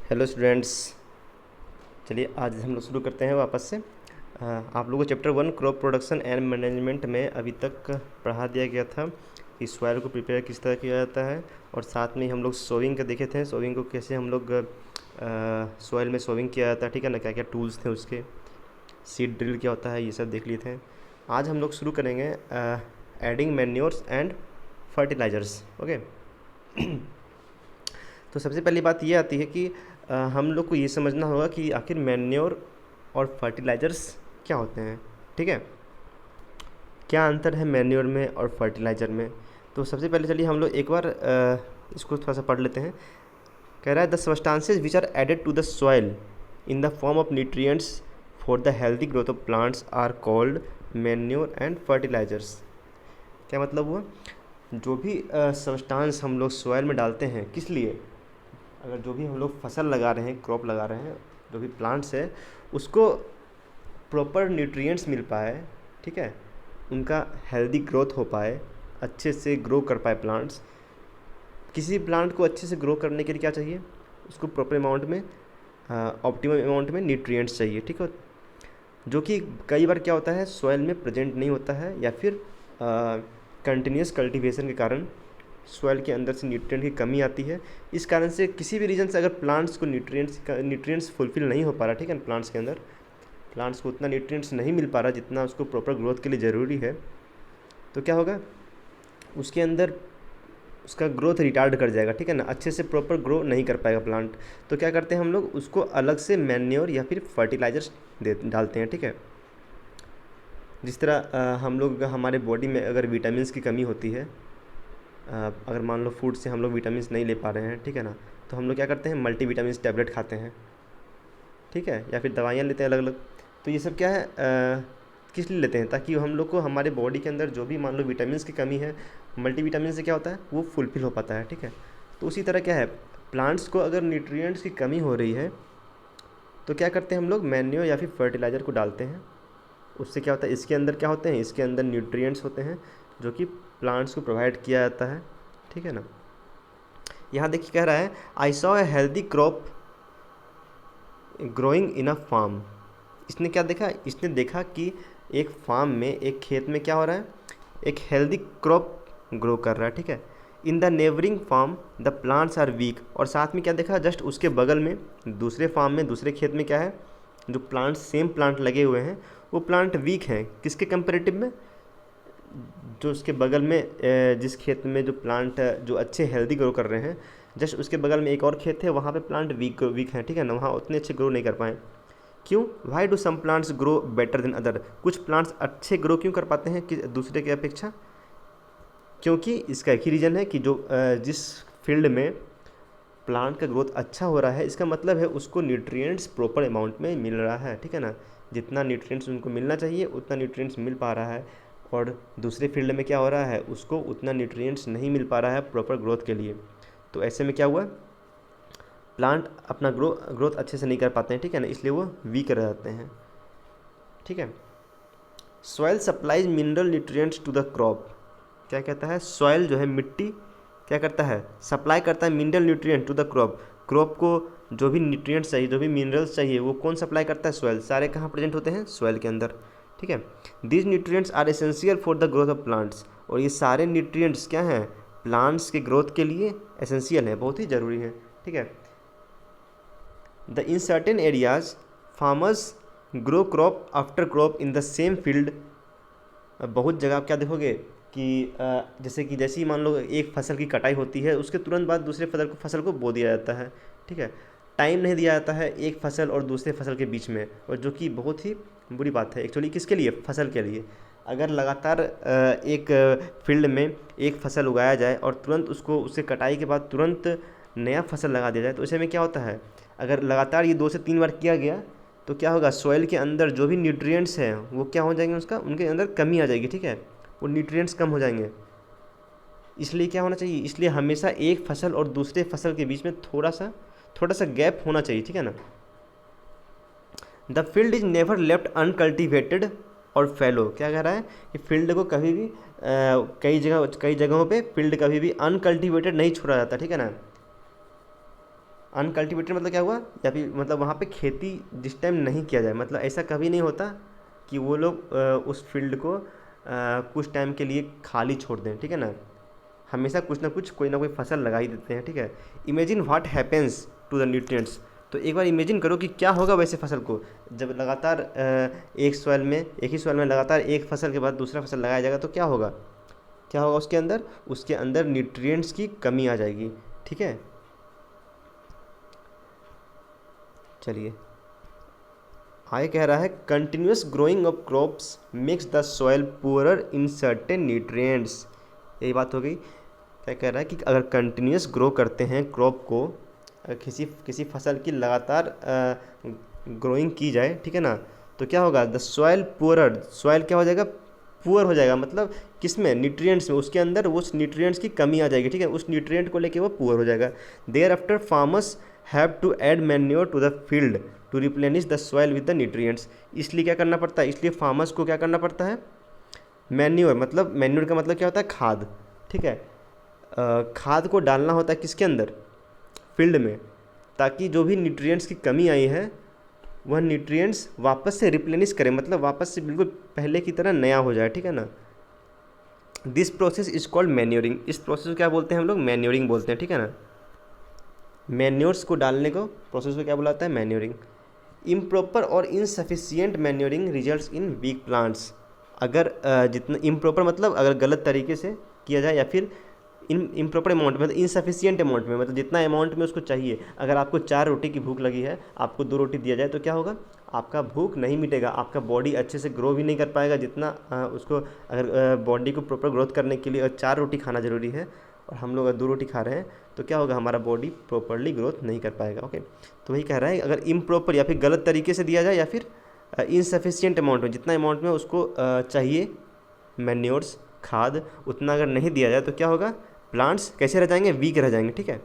Hello students. चलिए आज हम लोग शुरू करते हैं वापस से। आप लोगों को chapter 1 crop production and management में अभी तक पढ़ा दिया गया था कि सॉइल को प्रिपेयर किस तरह किया जाता है, और साथ में हम लोग सोविंग का देखे थे, सोविंग को कैसे हम लोग सॉइल में सोविंग किया जाता है, ठीक है ना, क्या क्या टूल्स थे उसके, सीड ड्रिल क्या होता है, ये सब देख लिए थे। आज हम लोग शुरू करेंगे adding manures and fertilisers. Okay. तो सबसे पहली बात ये आती है कि हम लोग को ये समझना होगा कि आखिर मैन्योर और फर्टिलाइज़र्स क्या होते हैं, ठीक है। क्या अंतर है मैन्योर में और फर्टिलाइज़र में। तो सबसे पहले चलिए हम लोग एक बार इसको थोड़ा सा पढ़ लेते हैं। कह रहा है the substances which are added to the soil in the form of nutrients for the healthy growth of plants are called manure and fertilisers. क्या मतलब हुआ, जो भी सब्सटेंस हम लोग सॉइल में डालते हैं, किस लिए, अगर जो भी हम लोग फसल लगा रहे हैं, क्रॉप लगा रहे हैं, जो भी प्लांट्स है, उसको प्रॉपर न्यूट्रिएंट्स मिल पाए, ठीक है, उनका हेल्दी ग्रोथ हो पाए, अच्छे से ग्रो कर पाए प्लांट्स। किसी प्लांट को अच्छे से ग्रो करने के लिए क्या चाहिए, उसको प्रॉपर अमाउंट में, ऑप्टिमम अमाउंट में न्यूट्रिएंट्स चाहिए, ठीक है, जो कि कई बार क्या होता है सॉइल में प्रेजेंट नहीं होता है, या फिर कंटिन्यूस कल्टीवेशन के कारण सॉइल के अंदर से न्यूट्रिएंट की कमी आती है। इस कारण से किसी भी रीज़न से अगर प्लांट्स को न्यूट्रिएंट्स फुलफिल नहीं हो पा रहा, ठीक है, प्लांट्स के अंदर प्लांट्स को उतना न्यूट्रिएंट्स नहीं मिल पा रहा जितना उसको प्रॉपर ग्रोथ के लिए ज़रूरी है, तो क्या होगा, उसके अंदर उसका ग्रोथ रिटार्ड कर जाएगा, ठीक है ना, अच्छे से प्रॉपर ग्रो नहीं कर पाएगा प्लांट। तो क्या करते हैं हम लोग, उसको अलग से मैन्योर या फिर फर्टिलाइजर्स डालते हैं, ठीक है। जिस तरह हम लोग हमारे बॉडी में अगर विटामिन्स की कमी होती है, अगर मान लो फूड से हम लोग विटामिन्स नहीं ले पा रहे हैं, ठीक है ना, तो हम लोग क्या करते हैं, मल्टी विटामिन्स टैबलेट खाते हैं, ठीक है, या फिर दवाइयाँ लेते हैं अलग अलग। तो ये सब क्या है, किस लिए लेते हैं, ताकि हम लोग को हमारे बॉडी के अंदर जो भी मान लो विटामिन्स की कमी है, मल्टी विटामिन से क्या होता है, वो फुलफिल हो पाता है, ठीक है। तो उसी तरह क्या है, प्लांट्स को अगर न्यूट्रिएंट्स की कमी हो रही है, तो क्या करते हैं हम लोग, मैन्योर या फिर फर्टिलाइज़र को डालते हैं। उससे क्या होता है, इसके अंदर क्या होते हैं, इसके अंदर न्यूट्रिएंट्स होते हैं जो कि प्लांट्स को प्रोवाइड किया जाता है, ठीक है ना। यहाँ देखिए कह रहा है I saw a healthy crop growing in a farm. इसने क्या देखा, इसने देखा कि एक फार्म में, एक खेत में क्या हो रहा है, एक हेल्दी क्रॉप ग्रो कर रहा है, ठीक है। In the neighbouring farm the plants are weak, और साथ में क्या देखा, जस्ट उसके बगल में दूसरे फार्म में, दूसरे खेत में क्या है, जो प्लांट्स सेम प्लांट लगे हुए हैं, वो प्लांट वीक हैं, किसके कंपेरेटिव में, जो उसके बगल में जिस खेत में जो प्लांट जो अच्छे हेल्दी ग्रो कर रहे हैं, जस्ट उसके बगल में एक और खेत है, वहाँ पे प्लांट वीक वीक हैं, ठीक है ना, वहाँ उतने अच्छे ग्रो नहीं कर पाए। क्यों, why do some plants grow better than other, कुछ प्लांट्स अच्छे ग्रो क्यों कर पाते हैं कि दूसरे की अपेक्षा, क्योंकि इसका एक ही रीज़न है कि जो जिस फील्ड में प्लांट का ग्रोथ अच्छा हो रहा है, इसका मतलब है उसको न्यूट्रिएंट्स प्रॉपर अमाउंट में मिल रहा है, ठीक है ना, जितना न्यूट्रिएंट्स उनको मिलना चाहिए उतना न्यूट्रिएंट्स मिल पा रहा है। और दूसरे फील्ड में क्या हो रहा है, उसको उतना न्यूट्रिएंट्स नहीं मिल पा रहा है प्रॉपर ग्रोथ के लिए। तो ऐसे में क्या हुआ, प्लांट अपना ग्रोथ अच्छे से नहीं कर पाते हैं, ठीक है ना, इसलिए वो वीक रह जाते हैं, ठीक है। Soil supplies mineral nutrients to the crop. क्या कहता है, सॉइल जो है, मिट्टी क्या करता है, सप्लाई करता है mineral nutrient to the crop. Crop को जो भी न्यूट्रिएंट्स चाहिए, जो भी मिनरल्स चाहिए, वो कौन सप्लाई करता है, सॉइल। सारे कहाँ प्रेजेंट होते हैं, सॉइल के अंदर, ठीक है। These nutrients are essential for the growth of plants, और ये सारे न्यूट्रिएंट्स क्या हैं, प्लांट्स के ग्रोथ के लिए एसेंशियल है, बहुत ही ज़रूरी है, ठीक है। The in certain areas farmers grow crop after crop in the same field. बहुत जगह आप क्या देखोगे कि जैसे कि जैसे ही मान लो एक फसल की कटाई होती है, उसके तुरंत बाद दूसरे फसल को बो दिया जाता है, ठीक है। टाइम नहीं दिया जाता है एक फसल और दूसरे फसल के बीच में, और जो कि बहुत ही बुरी बात है एक्चुअली, किसके लिए, फसल के लिए। अगर लगातार एक फील्ड में एक फसल उगाया जाए और तुरंत उसको, उससे कटाई के बाद तुरंत नया फसल लगा दिया जाए, तो ऐसे में क्या होता है, अगर लगातार ये 2 से 3 बार किया गया, तो क्या होगा, सॉइल के अंदर जो भी न्यूट्रिएंट्स हैं वो क्या हो जाएंगे, उसका उनके अंदर कमी आ जाएगी, ठीक है, वो न्यूट्रिएंट्स कम हो जाएंगे। इसलिए क्या होना चाहिए, इसलिए हमेशा एक फसल और दूसरे फसल के बीच में थोड़ा सा गैप होना चाहिए, ठीक है ना। The field is never left uncultivated और फैलो। क्या कह रहा है, कि फील्ड को कभी भी कई जगहों पे फील्ड कभी भी अनकल्टिवेटेड नहीं छोड़ा जाता, ठीक है ना। अनकल्टिवेटेड मतलब क्या हुआ, या फिर मतलब वहाँ पे खेती जिस टाइम नहीं किया जाए, मतलब ऐसा कभी नहीं होता कि वो लोग उस फील्ड को कुछ टाइम के लिए खाली छोड़ दें, ठीक है ना। हमेशा कुछ ना कुछ कोई ना कोई फसल लगा ही देते हैं, ठीक है। Imagine what happens to the nutrients, तो एक बार इमेजिन करो कि क्या होगा वैसे फसल को, जब लगातार एक ही सॉइल में लगातार एक फसल के बाद दूसरा फसल लगाया जाएगा तो क्या होगा, क्या होगा उसके अंदर न्यूट्रिएंट्स की कमी आ जाएगी, ठीक है। चलिए आगे कह रहा है continuous growing of crops makes the soil poorer in certain nutrients, यही बात हो गई। क्या कह रहा है कि अगर कंटिन्यूस ग्रो करते हैं क्रॉप को, किसी किसी फसल की लगातार ग्रोइंग की जाए, ठीक है ना, तो क्या होगा, द सॉइल पुअरर, सॉइल क्या हो जाएगा, पुअर हो जाएगा, मतलब किस में, न्यूट्रिएंट्स में, उसके अंदर उस न्यूट्रिएंट्स की कमी आ जाएगी, ठीक है, उस न्यूट्रिएंट को लेके वो पुअर हो जाएगा। Thereafter farmers have to add manure to the field to replenish the soil with the nutrients, इसलिए क्या करना पड़ता है, इसलिए फार्मर्स को क्या करना पड़ता है, मैन्योर, मतलब मैन्योर का मतलब क्या होता है, खाद, ठीक है। खाद को डालना होता है किसके अंदर, फील्ड में, ताकि जो भी न्यूट्रिएंट्स की कमी आई है वह न्यूट्रिएंट्स वापस से रिप्लेनिश करें, मतलब वापस से बिल्कुल पहले की तरह नया हो जाए, ठीक है ना। This process is called manuring, इस प्रोसेस को क्या बोलते हैं हम लोग, मैन्योरिंग बोलते हैं, ठीक है ना। मैन्योर्स को डालने को प्रोसेस को क्या बुलाता है, मैन्योरिंग। इम्प्रॉपर और insufficient manuring results in weak plants, अगर जितना इम्प्रॉपर मतलब अगर गलत तरीके से किया जाए, या फिर इम्प्रॉपर अमाउंट में, मतलब इनसफिशियंट अमाउंट में, मतलब जितना अमाउंट में उसको चाहिए, अगर आपको 4 रोटी की भूख लगी है, आपको 2 रोटी दिया जाए तो क्या होगा, आपका भूख नहीं मिटेगा, आपका बॉडी अच्छे से ग्रो भी नहीं कर पाएगा, जितना उसको, अगर बॉडी को प्रॉपर ग्रोथ करने के लिए 4 रोटी खाना ज़रूरी है और हम लोग अगर 2 रोटी खा रहे हैं तो क्या होगा, हमारा बॉडी प्रॉपरली ग्रोथ नहीं कर पाएगा, ओके। तो वही कह रहा है, अगर इम्प्रॉपर या फिर गलत तरीके से दिया जाए, या फिर इनसफिशियंट अमाउंट में, जितना अमाउंट में उसको चाहिए मैन्योर्स, खाद, उतना अगर नहीं दिया जाए तो क्या होगा, प्लांट्स कैसे रह जाएंगे, वीक रह जाएंगे, ठीक है।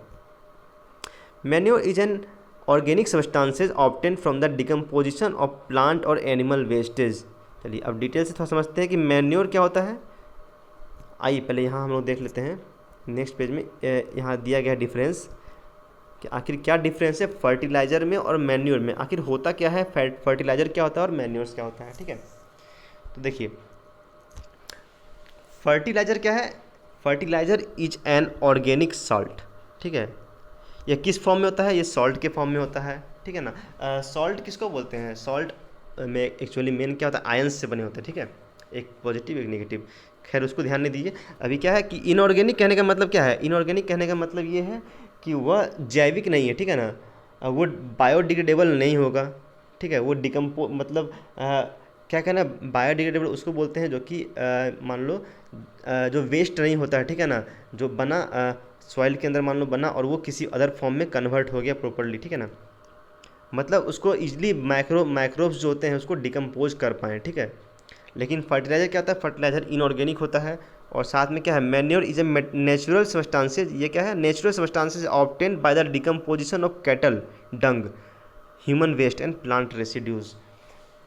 Manure is an organic substances obtain from the decomposition of plant और एनिमल वेस्टेज। चलिए अब डिटेल से थोड़ा समझते हैं कि मैन्योर क्या होता है। आइए पहले यहाँ हम लोग देख लेते हैं नेक्स्ट पेज में, यहाँ दिया गया डिफरेंस कि आखिर क्या डिफरेंस है फर्टिलाइज़र में और मैन्योर में, आखिर होता क्या है, फर्टिलाइज़र क्या होता है और मैन्योर्स क्या होता है, ठीक है। तो देखिए फर्टिलाइज़र क्या है, fertiliser is an organic salt, ठीक है। यह किस फॉर्म में होता है, ये सॉल्ट के फॉर्म में होता है, ठीक है ना। सॉल्ट किसको बोलते हैं, सॉल्ट में एक्चुअली मेन क्या होता है, आयंस से बने होते हैं, ठीक है, एक पॉजिटिव एक नेगेटिव, खैर उसको ध्यान नहीं दीजिए। अभी क्या है कि इनऑर्गेनिक कहने का मतलब क्या है, इनऑर्गेनिक कहने का मतलब ये है कि वह जैविक नहीं है, ठीक है ना, वो बायोडिग्रेडेबल नहीं होगा, ठीक है, वो मतलब क्या कहना, बायोडिग्रेडेबल उसको बोलते हैं जो कि मान लो जो वेस्ट नहीं होता है, ठीक है ना, जो बना सॉइल के अंदर मान लो बना और वो किसी अदर फॉर्म में कन्वर्ट हो गया प्रॉपरली, ठीक है ना, मतलब उसको इजली माइक्रोब्स जो होते हैं उसको डिकम्पोज कर पाएँ, ठीक है। लेकिन फर्टिलाइज़र क्या होता है, फर्टिलाइज़र इनऑर्गेनिक होता है, और साथ में क्या है, manure is a natural substances, ये क्या है, natural substances obtain by the decomposition of cattle dung, human waste and plant residues.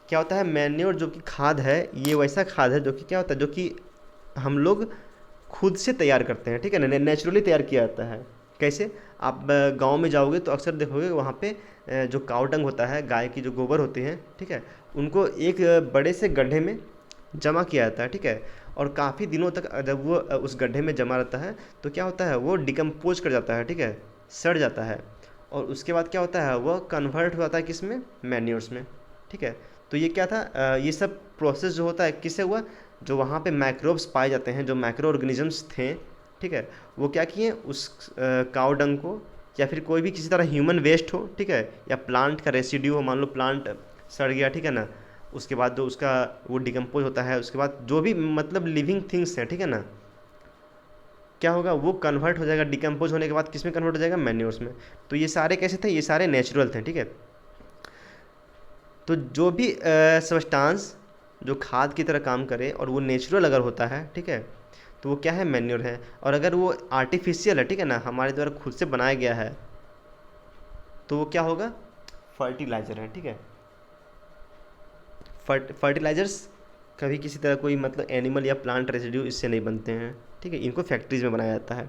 क्या होता है, मैन्योर जो कि खाद है, ये वैसा खाद है जो कि क्या होता है, जो कि हम लोग खुद से तैयार करते हैं, ठीक है ना, नेचुरली तैयार किया जाता है। कैसे, आप गांव में जाओगे तो अक्सर देखोगे वहाँ पे जो काऊ डंग होता है, गाय की जो गोबर होती हैं, ठीक है, उनको एक बड़े से गड्ढे में जमा किया जाता है, ठीक है, और काफ़ी दिनों तक जब वो उस गड्ढे में जमा रहता है तो क्या होता है, वो डिकम्पोज कर जाता है, ठीक है, सड़ जाता है, और उसके बाद क्या होता है, वह कन्वर्ट हो जाता है किस में, मैन्योर्स में, ठीक है। तो ये क्या था, ये सब प्रोसेस जो होता है किससे हुआ, जो वहाँ पे माइक्रोब्स पाए जाते हैं, जो माइक्रो ऑर्गेनिजम्स थे, ठीक है, वो क्या किए, उस काऊ डंग को या फिर कोई भी किसी तरह ह्यूमन वेस्ट हो, ठीक है, या प्लांट का रेसिड्यू हो, मान लो प्लांट सड़ गया, ठीक है ना, उसके बाद जो उसका वो डिकम्पोज होता है, उसके बाद जो भी मतलब लिविंग थिंग्स हैं, ठीक है ना, क्या होगा, वो कन्वर्ट हो जाएगा, डिकम्पोज होने के बाद किस में कन्वर्ट हो जाएगा, मैन्योर्स में। तो ये सारे कैसे थे, ये सारे नेचुरल थे, ठीक है। तो जो भी सब्सटेंस जो खाद की तरह काम करे और वो नेचुरल अगर होता है, ठीक है, तो वो क्या है, मैन्योर है। और अगर वो आर्टिफिशियल है, ठीक है ना, हमारे द्वारा खुद से बनाया गया है, तो वो क्या होगा, फर्टिलाइज़र है, ठीक है। फर्टिलाइज़र्स कभी किसी तरह कोई मतलब एनिमल या प्लांट रेसिड्यू इससे नहीं बनते हैं, ठीक है, इनको फैक्ट्रीज में बनाया जाता है।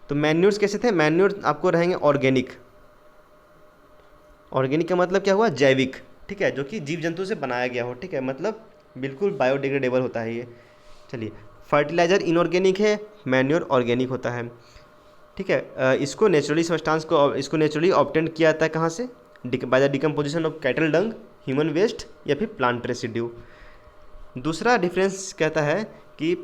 तो मैन्योर्स कैसे थे, मैन्योर आपको रहेंगे ऑर्गेनिक, ऑर्गेनिक का मतलब क्या हुआ, जैविक, ठीक है, जो कि जीव जंतु से बनाया गया हो, ठीक है, मतलब बिल्कुल बायोडिग्रेडेबल होता है ये। चलिए, फर्टिलाइज़र इनऑर्गेनिक है, मैन्योर ऑर्गेनिक होता है, ठीक है। इसको नेचुरली सब्सटेंस को इसको नेचुरली ऑब्टेन किया जाता है कहाँ से, by the decomposition of cattle dung, human waste या फिर प्लांट रेसिड्यू। दूसरा डिफरेंस कहता है कि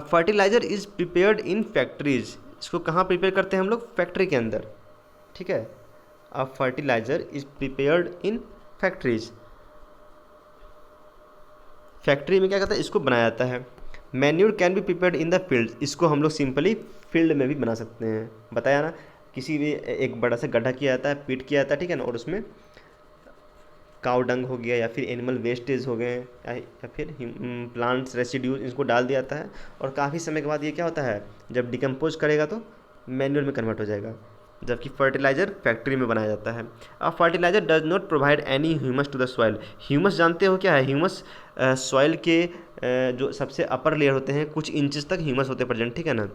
fertiliser is prepared in factories, इसको कहाँ प्रिपेयर करते हैं हम लोग, फैक्ट्री के अंदर, ठीक है। Fertiliser is prepared in factories, factory में क्या कहता है, इसको बनाया जाता है। Manure can be prepared in the field, इसको हम लोग सिंपली फील्ड में भी बना सकते हैं, बताया ना, किसी भी एक बड़ा सा गड्ढा किया जाता है, पीट किया जाता है, ठीक है ना, और उसमें काव डंग हो गया या फिर एनिमल वेस्टेज हो गए या फिर प्लांट्स रेसिड्यूज, इसको डाल दिया जाता है, और काफ़ी समय के बाद ये क्या होता है, जब डिकम्पोज करेगा तो मैन्यूर में कन्वर्ट हो जाएगा, जबकि फर्टिलाइज़र फैक्ट्री में बनाया जाता है। अब fertiliser does not provide any humus to the soil, humus जानते हो क्या है, ह्यूमस सॉइल के जो सबसे अपर लेयर होते हैं, कुछ इंचेस तक ह्यूमस होते हैं प्रेजेंट, ठीक है ना,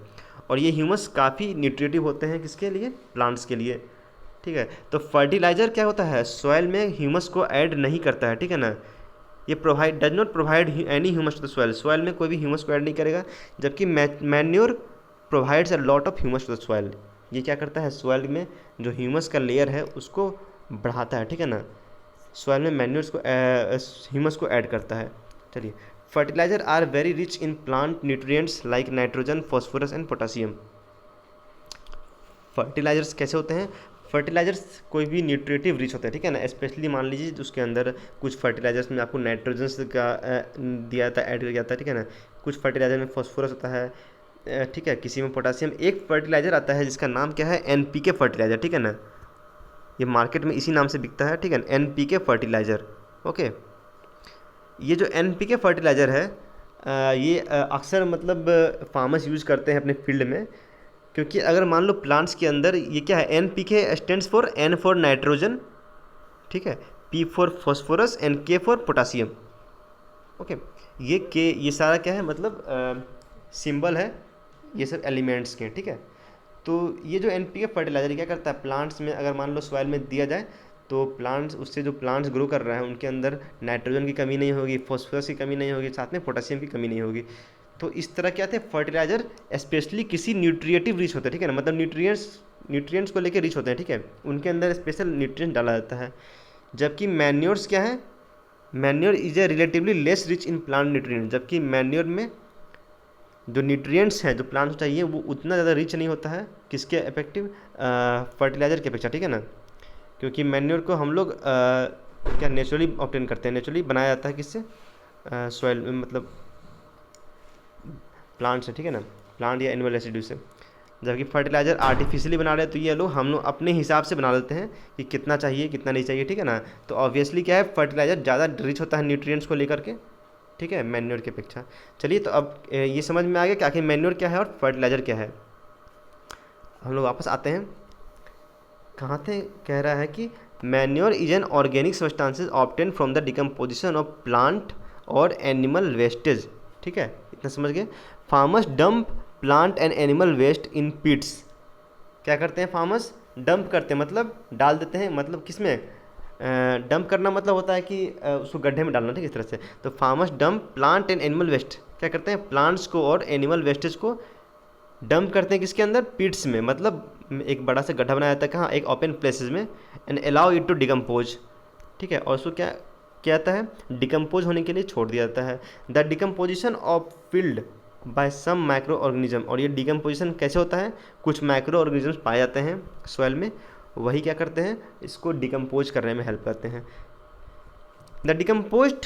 और ये ह्यूमस काफ़ी न्यूट्रिटिव होते हैं, किसके लिए, प्लांट्स के लिए, ठीक है। तो फर्टिलाइज़र क्या होता है, सॉइल में ह्यूमस को ऐड नहीं करता है, ठीक है ना, ये provide does not provide any humus to the soil, soil में कोई भी ह्यूमस को ऐड नहीं करेगा, जबकि manure provides a lot of humus to the soil, ये क्या करता है, सॉइल में जो ह्यूमस का लेयर है उसको बढ़ाता है, ठीक है ना, सॉइल में मैन्योर्स को ह्यूमस को ऐड करता है। चलिए, fertiliser are very rich in plant nutrients like nitrogen, phosphorus and potassium. Fertilisers कैसे होते हैं, फर्टिलाइजर्स कोई भी न्यूट्रिटिव रिच होता है, ठीक है ना, स्पेशली मान लीजिए उसके अंदर कुछ फर्टिलाइजर्स में आपको नाइट्रोजन का दिया जाता है, ऐड किया जाता है, ठीक है ना, कुछ फर्टिलाइजर में फॉस्फोरस होता है, ठीक है, किसी में पोटासियम। एक फर्टिलाइज़र आता है जिसका नाम क्या है, एनपीके फर्टिलाइज़र, ठीक है ना, ये मार्केट में इसी नाम से बिकता है, ठीक है, एनपीके फर्टिलाइज़र। ओके, ये जो एनपीके फर्टिलाइज़र है ये अक्सर मतलब फार्मर्स यूज़ करते हैं अपने फील्ड में, क्योंकि अगर मान लो प्लांट्स के अंदर ये क्या है, N P K stands for N for nitrogen, ठीक है, P for phosphorus and K for potassium. Okay, ये सारा क्या है, मतलब सिंबल है ये सब एलिमेंट्स के, ठीक है। तो ये जो एन पी के फर्टिलाइजर क्या करता है, प्लांट्स में अगर मान लो सॉइल में दिया जाए तो प्लांट्स, उससे जो प्लांट्स ग्रो कर रहे हैं उनके अंदर नाइट्रोजन की कमी नहीं होगी, फॉस्फोरस की कमी नहीं होगी, साथ में पोटासियम की कमी नहीं होगी। तो इस तरह क्या थे फर्टिलाइज़र, स्पेशली किसी न्यूट्रिएटिव रिच होते हैं, ठीक है ना, मतलब न्यूट्रिएंट्स को लेकर रिच होते हैं, ठीक है, उनके अंदर स्पेशल न्यूट्रिएंट डाला जाता है। जबकि मैन्योर्स क्या है, manure is A relatively less rich in plant nutrient, जबकि मैन्योर में जो न्यूट्रिएंट्स हैं जो प्लांट को चाहिए वो उतना ज़्यादा रिच नहीं होता है, किसके इफेक्टिव, फर्टिलाइज़र की अपेक्षा, ठीक है ना, क्योंकि मैन्योर को हम लोग क्या नेचुरली ऑब्टेन करते हैं, नेचुरली बनाया जाता है किससे, सॉइल में, मतलब प्लांट से, ठीक है ना, प्लांट या एनिमल रेसिड्यू से। जबकि फर्टिलाइज़र आर्टिफिशियली बना रहे हैं, तो ये लोग हम लोग अपने हिसाब से बना लेते हैं कि कितना चाहिए कितना नहीं चाहिए, ठीक है ना। तो ऑब्वियसली क्या है, फर्टिलाइज़र ज़्यादा रिच होता है न्यूट्रिएंट्स को लेकर के, ठीक है, मैन्योर की अपेक्षा। चलिए, तो अब ये समझ में आ गया कि आखिर मैन्योर क्या है और फर्टिलाइज़र क्या है। हम लोग वापस आते हैं, कहाँ थे, कह रहा है कि manure is an organic substances obtain from the decomposition of plant और एनिमल वेस्टेज, ठीक है, इतना समझ गए। Farmers dump plant and animal waste in pits, क्या करते हैं फार्मर्स, डंप करते हैं मतलब डाल देते हैं, मतलब किस में, डंप करना मतलब होता है कि उसको गड्ढे में डालना, ठीक है, इस तरह से। तो farmers dump plant and animal waste, क्या करते हैं, प्लांट्स को और एनिमल वेस्टेज को डंप करते हैं किसके अंदर, पिट्स में, मतलब एक बड़ा सा गड्ढा बनाया जाता है, कहाँ, एक ओपन प्लेसेस में, and allow it to decompose, ठीक है, और उसको क्या क्या जाता है, डिकम्पोज होने के लिए छोड़ दिया जाता है। The decomposition of field by some micro organism, और ये डिकम्पोजिशन कैसे होता है, कुछ माइक्रो ऑर्गेनिजम्स पाए जाते हैं सॉइल में, वही क्या करते हैं, इसको डिकम्पोज करने में हेल्प करते हैं। The decomposed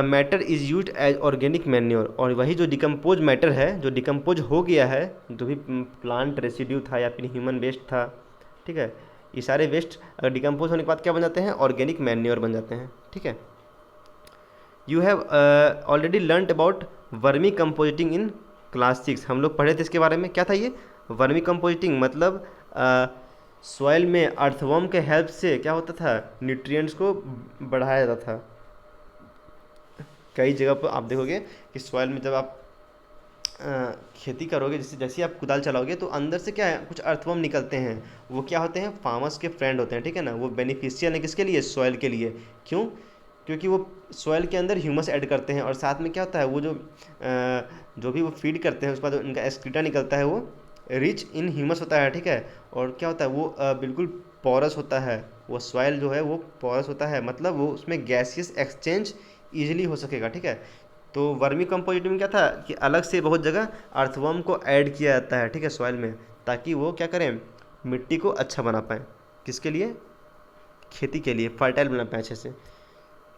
matter is use as organic manure, और वही जो डिकम्पोज मैटर है, जो डिकम्पोज हो गया है, जो भी प्लांट रेसिड्यू था या फिर ह्यूमन वेस्ट था, ठीक है, ये सारे वेस्ट अगर डिकम्पोज होने के बाद क्या बन जाते हैं, ऑर्गेनिक मैन्योर बन जाते हैं, ठीक है। You have already learned about vermi compositing in class 6, हम लोग पढ़े थे इसके बारे में, क्या था ये वर्मी कंपोजिटिंग, मतलब सॉइल में अर्थवर्म के हेल्प से क्या होता था, न्यूट्रिएंट्स को बढ़ाया जाता था। कई जगह पर आप देखोगे कि सॉइल में जब आप खेती करोगे, जैसे जैसे आप कुदाल चलाओगे तो अंदर से क्या है, कुछ अर्थवर्म निकलते हैं। वो क्या होते हैं, फार्मर्स के फ्रेंड होते हैं, ठीक है ना। वो बेनिफिशियल है किसके लिए, सॉइल के लिए। क्यों? क्योंकि वो सॉइल के अंदर ह्यूमस ऐड करते हैं, और साथ में क्या होता है, वो जो भी वो फीड करते हैं उसके बाद उनका एक्सक्रीटा निकलता है, वो रिच इन ह्यूमस होता है, ठीक है। और क्या होता है, वो बिल्कुल पोरस होता है। वो सॉइल जो है वो पोरस होता है, मतलब वो उसमें गैसियस एक्सचेंज ईजिली हो सकेगा, ठीक है। तो वर्मी कंपोजिट में क्या था कि अलग से बहुत जगह अर्थवर्म को ऐड किया जाता है, ठीक है, सॉइल में, ताकि वो क्या करें, मिट्टी को अच्छा बना पाएँ। किसके लिए? खेती के लिए, फर्टाइल बना पाएँ अच्छे से।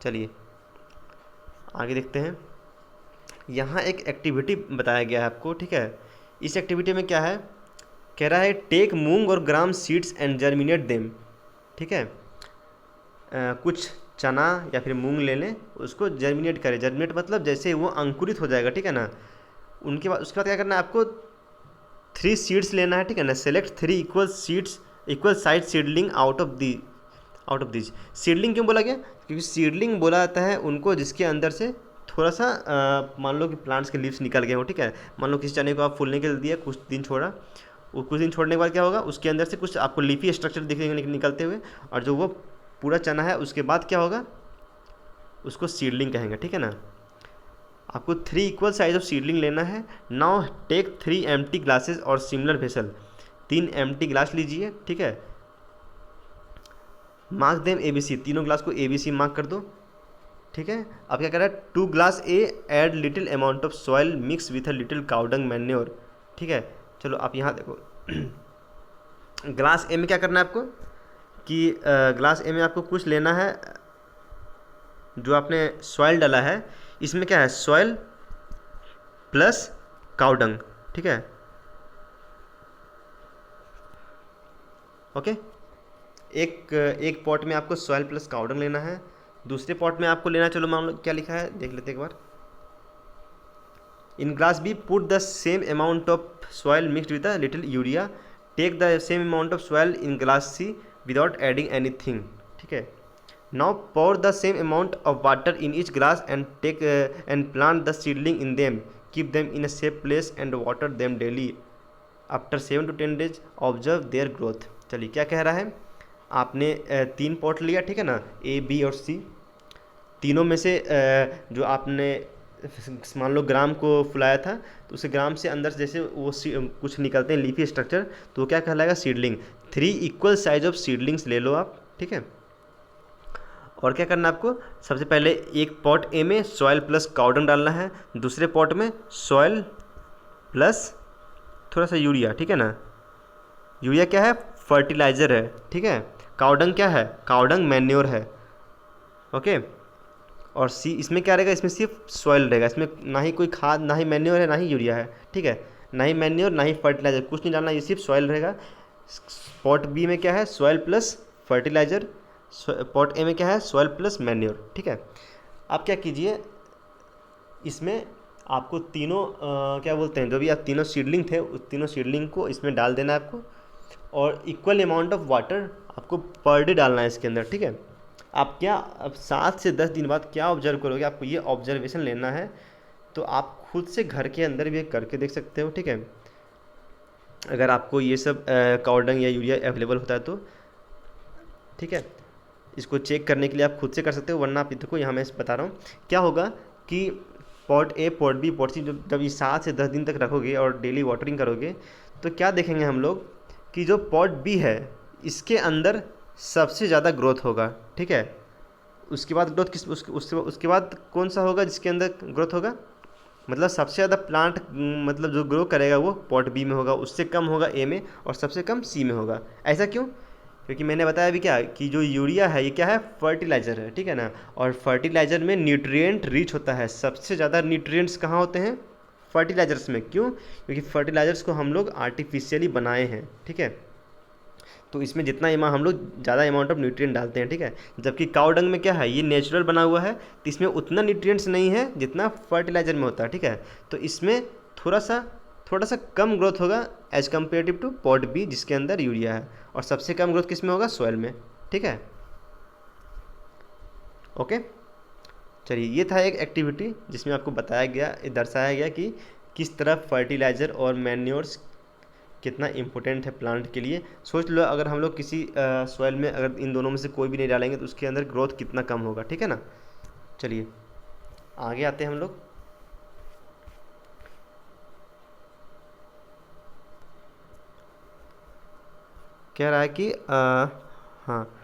चलिए आगे देखते हैं। यहाँ एक एक्टिविटी बताया गया है आपको, ठीक है। इस एक्टिविटी में क्या है, कह रहा है टेक मूंग और ग्राम सीड्स एंड जर्मिनेट देम, ठीक है। कुछ चना या फिर मूंग ले लें, उसको जर्मिनेट करें। जर्मिनेट मतलब जैसे वो अंकुरित हो जाएगा, ठीक है ना। उनके बाद उसके बाद क्या करना है आपको, 3 सीड्स लेना है, ठीक है ना। Select 3 equal seeds, equal size seedling out of this. Seedling क्यों बोला गया? क्योंकि सीडलिंग बोला जाता है उनको जिसके अंदर से थोड़ा सा मान लो कि प्लांट्स के लीव्स निकल गए हो, ठीक है। मान लो किसी चने को आप फूलने के लिए दिया, कुछ दिन छोड़ा, वो कुछ दिन छोड़ने के बाद क्या होगा, उसके अंदर से कुछ आपको लीफी स्ट्रक्चर दिखेंगे निकलते हुए, और जो वो पूरा चना है उसके बाद क्या होगा, उसको सीडलिंग कहेंगे, ठीक है ना। आपको 3 इक्वल साइज ऑफ सीडलिंग लेना है। नाउ टेक 3 एम्प्टी ग्लासेस और सिमिलर वेसल। 3 एम्प्टी ग्लास लीजिए, ठीक है। मार्क देम ABC, तीनों ग्लास को ABC मार्क कर दो, ठीक है। अब क्या कर रहा है, 2 glass A add little amount of soil mix with a little cow dung manure, ठीक है। चलो आप यहाँ देखो ग्लास A में क्या करना है आपको कि ग्लास A में आपको कुछ लेना है, जो आपने सॉइल डाला है इसमें क्या है, सॉइल प्लस काउडंग, ठीक है। ओके, एक पॉट में आपको सॉइल प्लस काउडंग लेना है, दूसरे पॉट में आपको लेना, चलो मान लो क्या लिखा है देख लेते एक बार। In glass B put the same amount of soil mixed with a little urea, take the same amount of soil in glass C without adding anything, ठीक है। Now pour the same amount of water in each glass and take and plant the seedling in them. Keep them in a safe place and water them daily. After 7 to 10 days, observe their growth. चलिए क्या कह रहा है, आपने 3 pot लिया, ठीक है ना, A, B और C। तीनों में से जो आपने मान लो ग्राम को फुलाया था, तो उसे ग्राम से अंदर से जैसे वो कुछ निकलते हैं लीफी स्ट्रक्चर, तो क्या कहलाएगा, seedling. 3 equal size of seedlings ले लो आप, ठीक है। और क्या करना है आपको, सबसे पहले एक पॉट ए में सॉयल प्लस काउडंग डालना है, दूसरे पॉट में सॉयल प्लस थोड़ा सा यूरिया, ठीक है ना। यूरिया क्या है, फर्टिलाइज़र है, ठीक है। काउडंग क्या है, काउडंग मैन्योर है, ओके। और सी इसमें क्या रहेगा, इसमें सिर्फ सॉयल रहेगा, इसमें ना ही कोई खाद, ना ही मैन्योर है, ना ही यूरिया है, ठीक है। ना ही मैन्योर, ना ही फर्टिलाइज़र, कुछ नहीं डालना, ये सिर्फ सॉयल रहेगा। पॉट बी में क्या है, सॉयल प्लस फर्टिलाइज़र, पॉट ए में क्या है, सॉयल प्लस मैन्योर, ठीक है। आप क्या कीजिए, इसमें आपको तीनों क्या बोलते हैं, जो भी आप तीनों सीडलिंग थे उस तीनों सीडलिंग को इसमें डाल देना है आपको, और इक्वल अमाउंट ऑफ वाटर आपको पर डे डालना है इसके अंदर, ठीक है। आप क्या, अब 7 से 10 दिन बाद क्या ऑब्जर्व करोगे, आपको ये ऑब्जर्वेशन लेना है, तो आप खुद से घर के अंदर भी करके देख सकते हो, ठीक है। अगर आपको ये सब काउडंग या यूरिया अवेलेबल होता है तो, ठीक है। इसको चेक करने के लिए आप खुद से कर सकते हो, वरना आप देखो यहाँ मैं बता रहा हूँ क्या होगा कि पॉट ए, पॉट बी, पॉट सी, जब ये 7 से 10 दिन तक रखोगे और डेली वाटरिंग करोगे, तो क्या देखेंगे हम लोग कि जो पॉट बी है इसके अंदर सबसे ज़्यादा ग्रोथ होगा, ठीक है। उसके बाद ग्रोथ किस उसके बाद कौन सा होगा जिसके अंदर ग्रोथ होगा, मतलब सबसे ज़्यादा प्लांट मतलब जो ग्रो करेगा वो पॉट बी में होगा, उससे कम होगा ए में, और सबसे कम सी में होगा। ऐसा क्यों? क्योंकि मैंने बताया अभी क्या कि जो यूरिया है ये क्या है, फर्टिलाइज़र है, ठीक है ना। और फर्टिलाइज़र में न्यूट्रिएंट रिच होता है, सबसे ज़्यादा न्यूट्रिएंट्स कहाँ होते हैं, फर्टिलाइज़र्स में। क्यों? क्योंकि फर्टिलाइज़र्स को हम लोग आर्टिफिशियली बनाए हैं, ठीक है। तो इसमें जितना हम लोग ज़्यादा अमाउंट ऑफ न्यूट्रिएंट डालते हैं, ठीक है। जबकि काउ डंग में क्या है, ये नेचुरल बना हुआ है, तो इसमें उतना न्यूट्रिएंट्स नहीं है जितना फर्टिलाइज़र में होता है, ठीक है। तो इसमें थोड़ा सा कम ग्रोथ होगा as comparative to pot B जिसके अंदर यूरिया है, और सबसे कम ग्रोथ किस में होगा, सॉइल में, ठीक है। ओके, चलिए ये था एक एक्टिविटी जिसमें आपको बताया गया, दर्शाया गया कि किस तरह फर्टिलाइज़र और मैन्योर्स कितना इम्पोर्टेंट है प्लांट के लिए। सोच लो अगर हम लोग किसी सॉइल में अगर इन दोनों में से कोई भी नहीं डालेंगे तो उसके अंदर ग्रोथ कितना कम होगा, ठीक है ना। चलिए आगे आते हैं हम लोग। कह रहा है कि हाँ,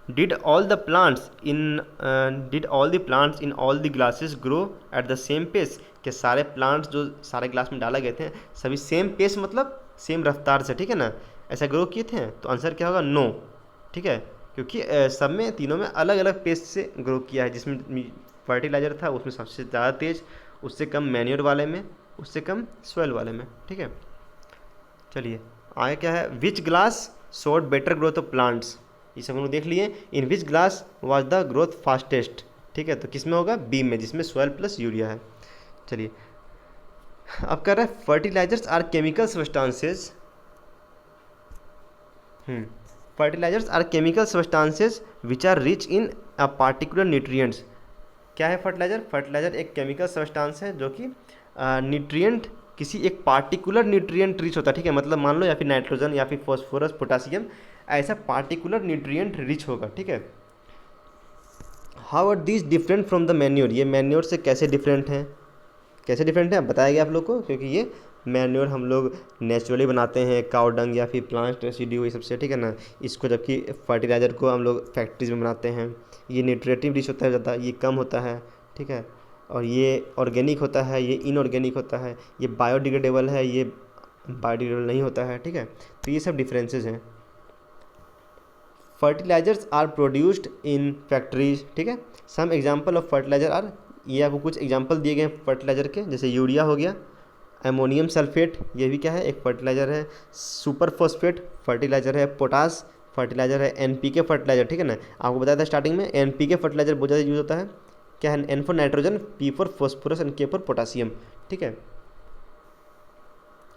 did all the plants in all the glasses grow at the same pace. कि सारे प्लांट्स जो सारे ग्लास में डाला गए थे सभी सेम पेस मतलब सेम रफ्तार से, ठीक है ना, ऐसा ग्रो किए थे। तो आंसर क्या होगा, नो, ठीक है, क्योंकि सब में तीनों में अलग अलग पेस से ग्रो किया है। जिसमें फर्टिलाइज़र था उसमें सबसे ज़्यादा तेज, उससे कम मैन्योर वाले में, उससे कम सॉइल वाले में, ठीक है। चलिए आगे क्या है, which glass showed better growth of plants. ये सब हम लोग देख लिए। In which glass was the growth fastest, ठीक है, तो किस में होगा, बी में, जिसमें सॉइल प्लस यूरिया है। चलिए अब कर रहा है fertilisers are chemical substances. Fertilisers are chemical substances which are rich in a particular nutrients. क्या है फर्टिलाइजर, फर्टिलाइजर एक केमिकल सब्सटेंस है जो कि न्यूट्रिएंट किसी एक पार्टिकुलर न्यूट्रिएंट रिच होता है, ठीक है, मतलब मान लो या फिर नाइट्रोजन या फिर फॉस्फोरस पोटासियम, ऐसा पार्टिकुलर न्यूट्रिएंट रिच होगा, ठीक है। How are these different from the manure. ये मैन्योर से कैसे डिफरेंट हैं, कैसे डिफरेंट है बताया गया आप लोग को, क्योंकि ये मैन्योर हम लोग नेचुरली बनाते हैं काउ डंग या फिर प्लांट रेसिड्यू ये सबसे, ठीक है ना। इसको जबकि फर्टिलाइज़र को हम लोग फैक्ट्रीज में बनाते हैं, ये न्यूट्रिएटिव रिच होता है ज़्यादा, ये कम होता है, ठीक है। और ये ऑर्गेनिक होता है, ये इनऑर्गेनिक होता है, ये बायोडिग्रेडेबल है, ये बायोडिग्रेडेबल नहीं होता है, ठीक है। तो ये सब डिफरेंसेस हैं। Fertilisers are produced in factories, ठीक है। Some example of fertiliser are, ये आपको कुछ एग्जाम्पल दिए गए हैं फर्टिलाइजर के, जैसे यूरिया हो गया, अमोनियम सल्फेट ये भी क्या है, एक फर्टिलाइजर है, सुपर फॉस्फेट फर्टिलाइजर है, पोटास फर्टिलाइजर है, एनपीके फर्टिलाइजर, ठीक है ना। आपको बताया था स्टार्टिंग में एनपीके फर्टिलाइजर बहुत ज़्यादा यूज होता है। क्या है, N for nitrogen, P for phosphorus and K for potassium, ठीक है।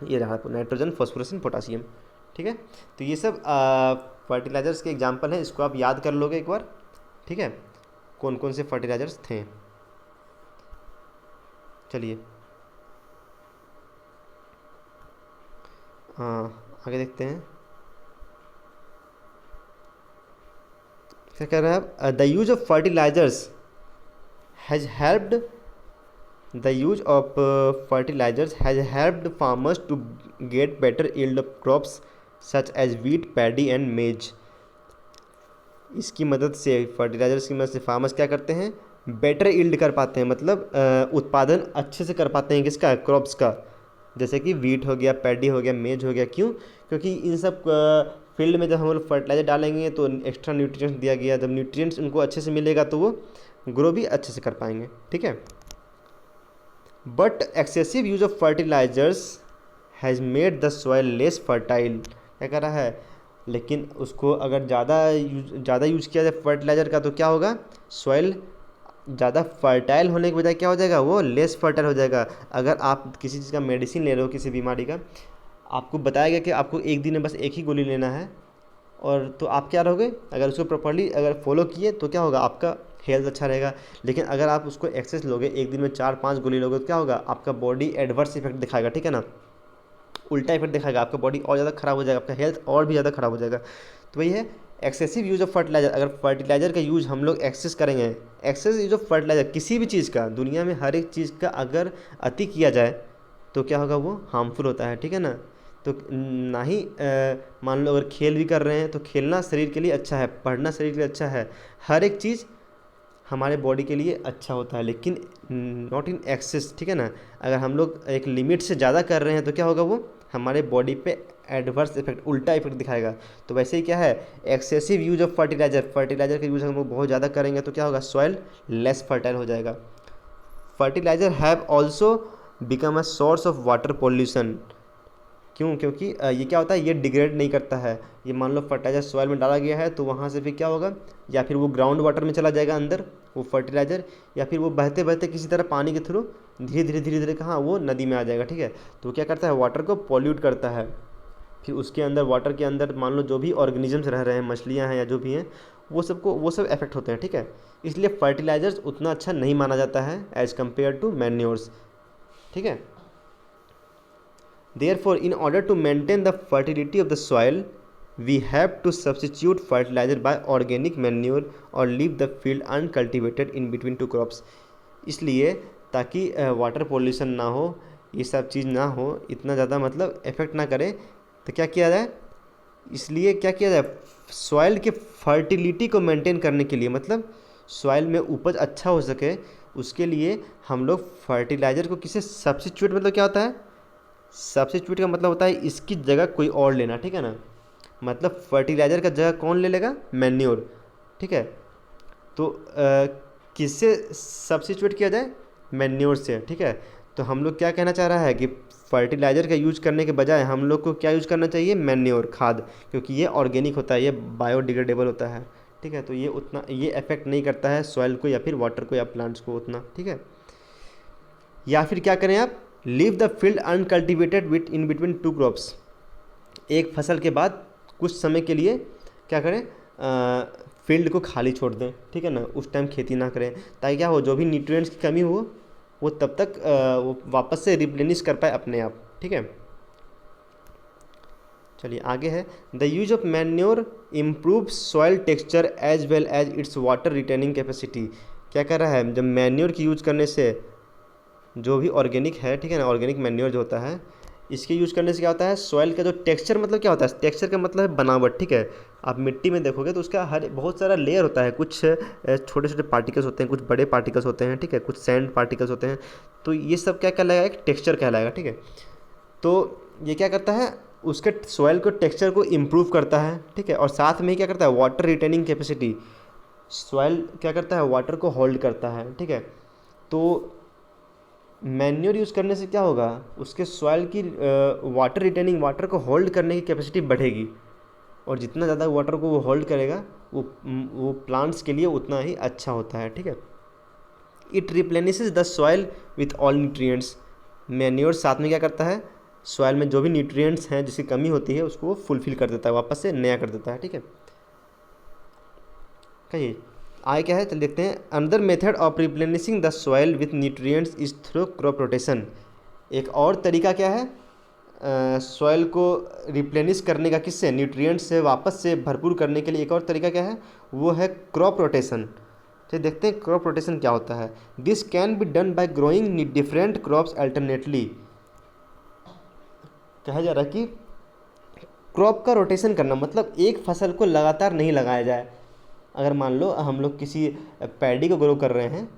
ये रहा नाइट्रोजन, फॉस्फोरस एंड पोटासियम, ठीक है। तो ये सब फर्टिलाइजर्स के एग्जाम्पल हैं, इसको आप याद कर लोगे एक बार, ठीक है, कौन कौन से फर्टिलाइजर्स थे। चलिए आगे देखते हैं क्या कह रहा है, the use of fertilisers has helped farmers to get better yield of crops such as wheat, paddy and maize। इसकी मदद से, फर्टिलाइजर्स की मदद से फार्मर्स क्या करते हैं, बेटर यील्ड कर पाते हैं, मतलब उत्पादन अच्छे से कर पाते हैं किसका, क्रॉप्स का, जैसे कि वीट हो गया, पैडी हो गया, मेज हो गया। क्यों, क्योंकि इन सब फील्ड में जब हम लोग फर्टिलाइजर डालेंगे तो एक्स्ट्रा न्यूट्रिएंट्स दिया गया, जब न्यूट्रिएंट्स उनको अच्छे से मिलेगा तो वो ग्रो भी अच्छे से कर पाएंगे, ठीक है। But excessive use of fertilisers has made the soil less fertile. क्या कर रहा है, लेकिन उसको अगर ज़्यादा यूज किया जाए फर्टिलाइज़र का तो क्या होगा, सॉइल ज़्यादा फर्टाइल होने की बजाय क्या हो जाएगा, वो लेस फर्टाइल हो जाएगा। अगर आप किसी चीज़ का मेडिसिन ले रहे हो किसी बीमारी का, आपको बताया गया कि आपको एक दिन में बस एक ही गोली लेना है, और तो आप क्या रहोगे, अगर उसको प्रॉपर्ली अगर फॉलो किए तो क्या होगा, आपका हेल्थ अच्छा रहेगा। लेकिन अगर आप उसको एक्सेस लोगे, एक दिन में 4-5 गोली लोगे तो क्या होगा, आपका बॉडी एडवर्स इफेक्ट दिखाएगा, ठीक है ना, उल्टा इफेक्ट दिखाएगा, आपका बॉडी और ज़्यादा खराब हो जाएगा, आपका हेल्थ और भी ज़्यादा खराब हो जाएगा। तो वही है एक्सेसिव यूज़ ऑफ फर्टिलाइजर। अगर फर्टिलाइजर का यूज़ हम लोग एक्सेस करेंगे, एक्सेस यूज़ ऑफ फर्टिलाइजर किसी भी चीज़ का, दुनिया में हर एक चीज़ का अगर अति किया जाए तो क्या होगा, वो हार्मफुल होता है, ठीक है ना। तो ना ही मान लो अगर खेल भी कर रहे हैं तो खेलना शरीर के लिए अच्छा है, पढ़ना शरीर के लिए अच्छा है, हर एक चीज़ हमारे बॉडी के लिए अच्छा होता है, लेकिन नॉट इन एक्सेस, ठीक है ना। अगर हम लोग एक लिमिट से ज़्यादा कर रहे हैं तो क्या होगा, वो हमारे बॉडी पे एडवर्स इफेक्ट, उल्टा इफेक्ट दिखाएगा। तो वैसे ही क्या है, एक्सेसिव यूज ऑफ फर्टिलाइजर का यूज़ हम लोग बहुत ज़्यादा करेंगे तो क्या होगा, सॉइल लेस फर्टाइल हो जाएगा। Fertiliser have also become a source of water pollution. क्यों, क्योंकि ये क्या होता है, ये डिग्रेड नहीं करता है। ये मान लो फर्टिलाइजर सॉइल में डाला गया है तो वहाँ से फिर क्या होगा, या फिर वो ग्राउंड वाटर में चला जाएगा अंदर वो फर्टिलाइजर, या फिर वो बहते बहते किसी तरह पानी के थ्रू धीरे धीरे कहाँ, वो नदी में आ जाएगा, ठीक है। तो क्या करता है, वाटर को पॉल्यूट करता है। फिर उसके अंदर, वाटर के अंदर मान लो जो भी ऑर्गेनिजम्स रह रहे हैं, मछलियाँ हैं या जो भी हैं, वो सब इफेक्ट होते हैं, ठीक है। इसलिए फर्टिलाइजर्स उतना अच्छा नहीं माना जाता है एज़ कम्पेयर टू मैन्योर्स, ठीक है। Therefore, in order to maintain the fertility of the soil, we have to substitute fertilizer by organic manure or leave the field uncultivated in between two crops. इसलिए ताकि water pollution ना हो, ये सब चीज़ ना हो, इतना ज़्यादा मतलब इफ़ेक्ट ना करे, तो क्या किया जाए, इसलिए क्या किया जाए, सॉइल के फर्टिलिटी को मेंटेन करने के लिए, मतलब सॉइल में उपज अच्छा हो सके, उसके लिए हम लोग फर्टिलाइज़र को किसे सब्स्टिट्यूट, मतलब क्या होता है, सब्स्टिट्यूट का मतलब होता है इसकी जगह कोई और लेना, ठीक है ना, मतलब फर्टिलाइज़र का जगह कौन ले लेगा, मैन्योर, ठीक है। तो किससे सब्स्टिट्यूट किया जाए, मैन्योर से, ठीक है। तो हम लोग क्या कहना चाह रहा है कि फर्टिलाइज़र का यूज करने के बजाय हम लोग को क्या यूज करना चाहिए, मैन्योर, खाद, क्योंकि ये ऑर्गेनिक होता है, ये बायोडिग्रेडेबल होता है, ठीक है। तो ये उतना ये अफेक्ट नहीं करता है सॉइल को या फिर वाटर को या प्लांट्स को उतना, ठीक है। या फिर क्या करें आप, leave the field uncultivated with in between two crops, एक फसल के बाद कुछ समय के लिए क्या करें, फील्ड को खाली छोड़ दें, ठीक है ना, उस टाइम खेती ना करें, ताकि क्या हो, जो भी न्यूट्रिएंट्स की कमी हो वो तब तक वो वापस से रिप्लेनिश कर पाए अपने आप, ठीक है। चलिए आगे है, the use of manure improve soil texture as well as its water retaining capacity. क्या कर रहा है, जब मैन्योर की यूज करने से, जो भी ऑर्गेनिक है, ठीक है ना, ऑर्गेनिक मैन्योर जो होता है, इसके यूज करने से क्या होता है, सॉइल का जो टेक्सचर, मतलब क्या होता है, टेक्सचर का मतलब है बनावट, ठीक है। आप मिट्टी में देखोगे तो उसका हर बहुत सारा लेयर होता है, कुछ छोटे छोटे पार्टिकल्स होते हैं, कुछ बड़े पार्टिकल्स होते हैं, ठीक है, कुछ सैंड पार्टिकल्स होते हैं, तो ये सब क्या कहलाएगा, एक टेक्सचर कहलाएगा, ठीक है। तो ये क्या करता है, उसके सॉइल को टेक्सचर को इम्प्रूव करता है, ठीक है, और साथ में ही क्या करता है, वाटर रिटेनिंग कैपेसिटी, सॉइल क्या करता है, वाटर को होल्ड करता है, ठीक है। तो मैन्योर यूज़ करने से क्या होगा, उसके सॉइल की वाटर रिटेनिंग, वाटर को होल्ड करने की कैपेसिटी बढ़ेगी, और जितना ज़्यादा वाटर को वो होल्ड करेगा वो प्लांट्स के लिए उतना ही अच्छा होता है, ठीक है। It replenishes the soil with all nutrients, manure साथ में क्या करता है, सॉइल में जो भी न्यूट्रिएंट्स हैं जिसकी कमी होती है उसको वो फुलफिल कर देता है, वापस से नया कर देता है, ठीक है। कहिए आगे क्या है, चल देखते हैं। Another method of replenishing the soil with nutrients is through crop rotation. एक और तरीका क्या है, सॉइल को रिप्लेनिश करने का, किससे, न्यूट्रिएंट्स से वापस से भरपूर करने के लिए एक और तरीका क्या है, वो है क्रॉप रोटेशन। तो देखते हैं क्रॉप रोटेशन क्या होता है। This can be done by growing different crops alternately. कहा जा रहा है कि क्रॉप का रोटेशन करना मतलब एक फसल को लगातार नहीं लगाया जाए। अगर मान लो हम लोग किसी पैडी को ग्रो कर रहे हैं,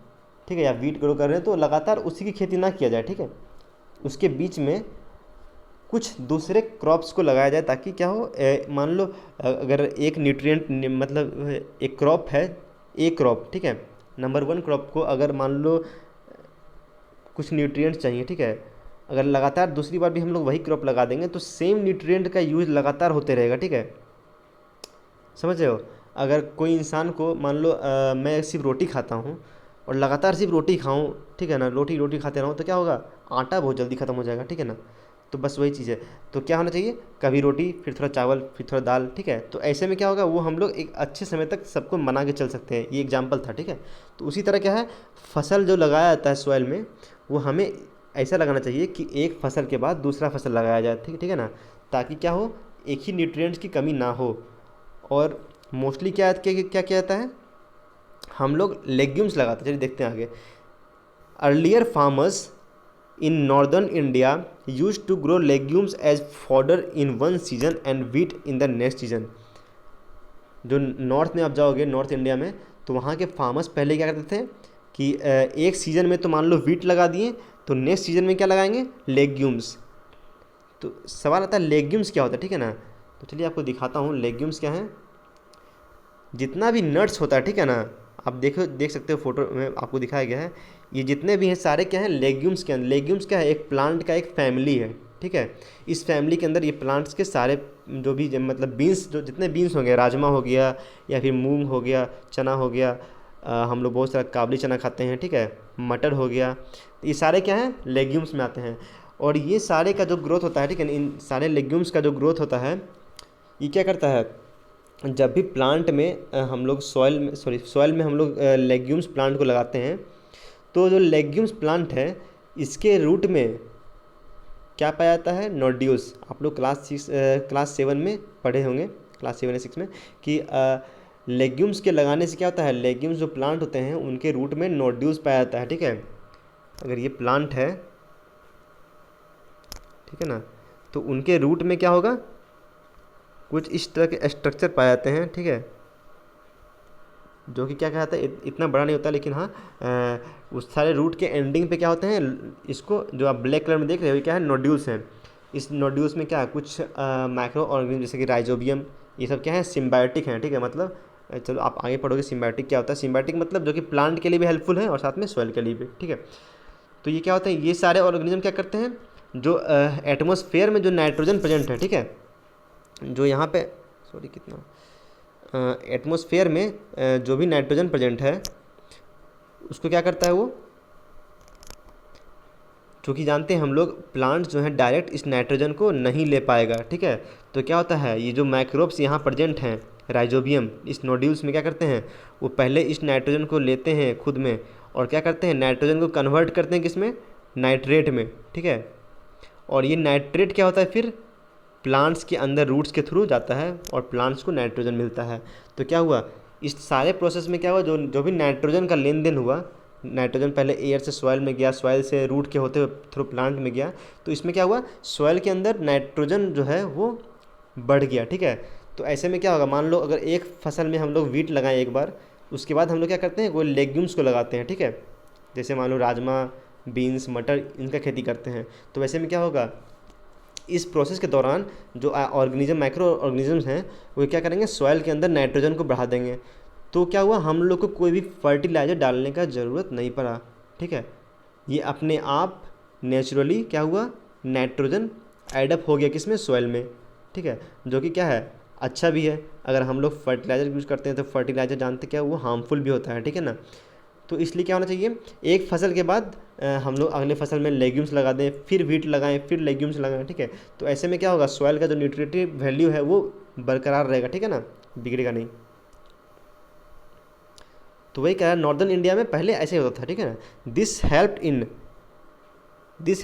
ठीक है, या वीट ग्रो कर रहे हैं, तो लगातार उसी की खेती ना किया जाए, ठीक है, उसके बीच में कुछ दूसरे क्रॉप्स को लगाया जाए, ताकि क्या हो, मान लो अगर एक न्यूट्रिएंट, मतलब एक क्रॉप है, एक क्रॉप, ठीक है, नंबर 1 क्रॉप को अगर मान लो कुछ न्यूट्रिएंट्स चाहिए, ठीक है, अगर लगातार दूसरी बार भी हम लोग वही क्रॉप लगा देंगे तो सेम न्यूट्रिएंट का यूज़ लगातार होते रहेगा, ठीक है, समझ रहे हो। अगर कोई इंसान को मान लो मैं सिर्फ रोटी खाता हूँ और लगातार सिर्फ रोटी खाऊं, ठीक है ना, रोटी रोटी खाते रहूँ, तो क्या होगा, आटा बहुत जल्दी ख़त्म हो जाएगा, ठीक है ना। तो बस वही चीज़ है, तो क्या होना चाहिए, कभी रोटी, फिर थोड़ा चावल, फिर थोड़ा दाल, ठीक है। तो ऐसे में क्या होगा, वो हम लोग एक अच्छे समय तक सबको बना के चल सकते हैं। ये एग्जाम्पल था, ठीक है। तो उसी तरह क्या है, फसल जो लगाया जाता है सॉइल में, वो हमें ऐसा लगाना चाहिए कि एक फसल के बाद दूसरा फसल लगाया जाए, ठीक है ना, ताकि क्या हो, एक ही न्यूट्रिएंट्स की कमी ना हो। और मोस्टली क्या क्या किया जाता है, हम लोग लेग्यूम्स लगाते हैं। चलिए देखते हैं आगे। Earlier farmers in northern India use to grow legumes as fodder in one season and wheat in the next season. जो नॉर्थ में आप जाओगे, नॉर्थ इंडिया में, तो वहाँ के फार्मर्स पहले क्या करते थे कि एक सीज़न में तो मान लो वीट लगा दिए, तो नेक्स्ट सीजन में क्या लगाएंगे, लेग्यूम्स। तो सवाल आता है लेग्यूम्स क्या होता है, ठीक है ना। तो चलिए आपको दिखाता हूँ लेग्यूम्स क्या हैं। जितना भी नट्स होता है, ठीक है ना, आप देख सकते हो, फोटो में आपको दिखाया गया है, ये जितने भी हैं सारे क्या हैं, लेग्यूम्स के अंदर। लेग्यूम्स क्या है, एक प्लांट का एक फैमिली है, ठीक है। इस फैमिली के अंदर ये प्लांट्स के सारे जो भी मतलब बीन्स, जो जितने बीन्स हो गए, राजमा हो गया या फिर मूंग हो गया, चना हो गया, हम लोग बहुत सारा काबली चना खाते हैं, ठीक है, मटर हो गया, ये सारे क्या हैं, लेग्यूम्स में आते हैं। और ये सारे का जो ग्रोथ होता है, ठीक है, इन सारे लेग्यूम्स का जो ग्रोथ होता है, ये क्या करता है, जब भी प्लांट में हम लोग सॉइल में हम लोग लेग्यूम्स प्लांट को लगाते हैं, तो जो लेग्यूम्स प्लांट है, इसके रूट में क्या पाया जाता है? नोड्यूल्स। आप लोग क्लास 7 में पढ़े होंगे, क्लास 7 या 6 में, कि लेग्यूम्स के लगाने से क्या होता है, लेग्यूम्स जो प्लांट होते हैं उनके रूट में नोड्यूल्स पाया जाता है, ठीक है। अगर ये प्लांट है, ठीक है ना, तो उनके रूट में क्या होगा, कुछ इस तरह के स्ट्रक्चर पाए जाते हैं, ठीक है, जो कि क्या कहता है, इतना बड़ा नहीं होता, लेकिन हाँ उस सारे रूट के एंडिंग पे क्या होते हैं, इसको जो आप ब्लैक कलर में देख रहे हो ये क्या है, नोड्यूल्स हैं। इस नोड्यूल्स में क्या है, कुछ माइक्रो ऑर्गेनिज्म जैसे कि राइजोबियम, ये सब क्या है, सिम्बायोटिक हैं, ठीक है। मतलब चलो आप आगे पढ़ोगे सिम्बायोटिक क्या होता है। सिम्बायोटिक मतलब जो कि प्लांट के लिए भी हेल्पफुल है और साथ में सॉइल के लिए भी, ठीक है। तो ये क्या होता है, ये सारे ऑर्गेनिज्म क्या करते हैं, जो एटमॉस्फेयर में जो नाइट्रोजन प्रेजेंट है, ठीक है, जो यहाँ पे सॉरी कितना एटमॉस्फेयर में जो भी नाइट्रोजन प्रेजेंट है उसको क्या करता है वो, क्योंकि जानते हैं हम लोग प्लांट्स जो हैं डायरेक्ट इस नाइट्रोजन को नहीं ले पाएगा, ठीक है। तो क्या होता है, ये जो माइक्रोब्स यहाँ प्रेजेंट हैं, राइजोबियम, इस नोड्यूल्स में क्या करते हैं, वो पहले इस नाइट्रोजन को लेते हैं खुद में और क्या करते हैं, नाइट्रोजन को कन्वर्ट करते हैं किसमें, नाइट्रेट में, ठीक है। और ये नाइट्रेट क्या होता है, फिर प्लांट्स के अंदर रूट्स के थ्रू जाता है और प्लांट्स को नाइट्रोजन मिलता है। तो क्या हुआ, इस सारे प्रोसेस में क्या हुआ, जो भी नाइट्रोजन का लेन देन हुआ, नाइट्रोजन पहले एयर से सॉइल में गया, सॉइल से रूट के होते हुए थ्रू प्लांट में गया, तो इसमें क्या हुआ, सॉइल के अंदर नाइट्रोजन जो है वो बढ़ गया, ठीक है। तो ऐसे में क्या होगा, मान लो अगर एक फसल में हम लोग वीट लगाएं एक बार, उसके बाद हम लोग क्या करते हैं, वो लेग्यूम्स को लगाते हैं, ठीक है। जैसे मान लो राजमा, बीन्स, मटर, इनका खेती करते हैं। तो वैसे में क्या होगा, इस प्रोसेस के दौरान जो ऑर्गेनिज्म, माइक्रो ऑर्गेनिजम्स हैं, वो क्या करेंगे, सॉइल के अंदर नाइट्रोजन को बढ़ा देंगे। तो क्या हुआ, हम लोग को कोई भी फर्टिलाइज़र डालने का ज़रूरत नहीं पड़ा, ठीक है। ये अपने आप नेचुरली क्या हुआ, नाइट्रोजन एडअप हो गया किसमें, सॉइल में, ठीक है। जो कि क्या है, अच्छा भी है। अगर हम लोग फर्टिलाइज़र यूज़ करते हैं तो फर्टिलाइज़र जानते क्या, वो हार्मफुल भी होता है, ठीक है ना। तो इसलिए क्या होना चाहिए, एक फसल के बाद हम लोग अगले फसल में लेग्यूम्स लगा दें, फिर वीट लगाएं, फिर लेग्यूम्स लगाएं, ठीक है। तो ऐसे में क्या होगा, सॉइल का जो न्यूट्रिटिव वैल्यू है वो बरकरार रहेगा, ठीक है ना, बिगड़ेगा नहीं। तो वही कह रहा है, नॉर्दर्न इंडिया में पहले ऐसे होता था, ठीक है ना। This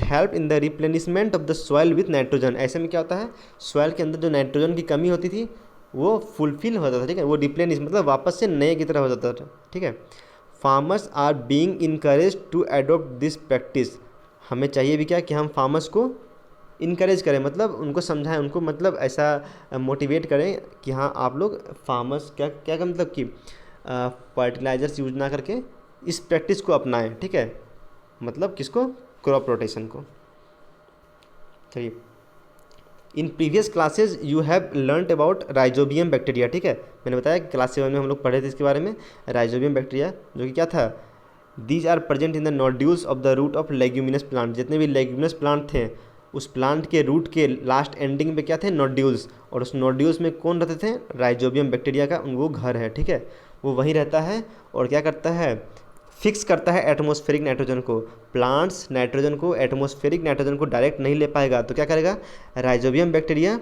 help in the replenishment of the soil with nitrogen. ऐसे में क्या होता है, सॉइल के अंदर जो नाइट्रोजन की कमी होती थी वो फुलफिल होता था, ठीक है, वो रिप्लेनिश मतलब वापस से नए की तरह हो जाता था, ठीक है। Farmers are being encourage to adopt this practice. हमें चाहिए भी क्या कि हम फार्मर्स को इनकरेज करें, मतलब उनको समझाएं, उनको मतलब ऐसा मोटिवेट करें कि हाँ आप लोग फार्मर्स क्या क्या का मतलब कि फर्टिलाइजर्स यूज ना करके इस प्रैक्टिस को अपनाएं, ठीक है। मतलब किसको, क्रॉप रोटेशन को। चलिए, in previous classes you have learned about rhizobium bacteria, ठीक है। मैंने बताया कि क्लास 7 में हम लोग पढ़े थे इसके बारे में, राइजोबियम बैक्टीरिया, जो कि क्या था, these are present in the nodules of the root of leguminous plant. जितने भी लेग्यूमिनस प्लांट थे उस प्लांट के रूट के लास्ट एंडिंग पे क्या थे, नोड्यूल्स, और उस नोड्यूल्स में कौन रहते थे, राइजोबियम बैक्टीरिया का वो घर है, ठीक है। वो वहीं रहता है और क्या करता है, फिक्स करता है एटमॉस्फेरिक नाइट्रोजन को। प्लांट्स नाइट्रोजन को, एटमॉस्फेरिक नाइट्रोजन को डायरेक्ट नहीं ले पाएगा, तो क्या करेगा, राइजोबियम बैक्टीरिया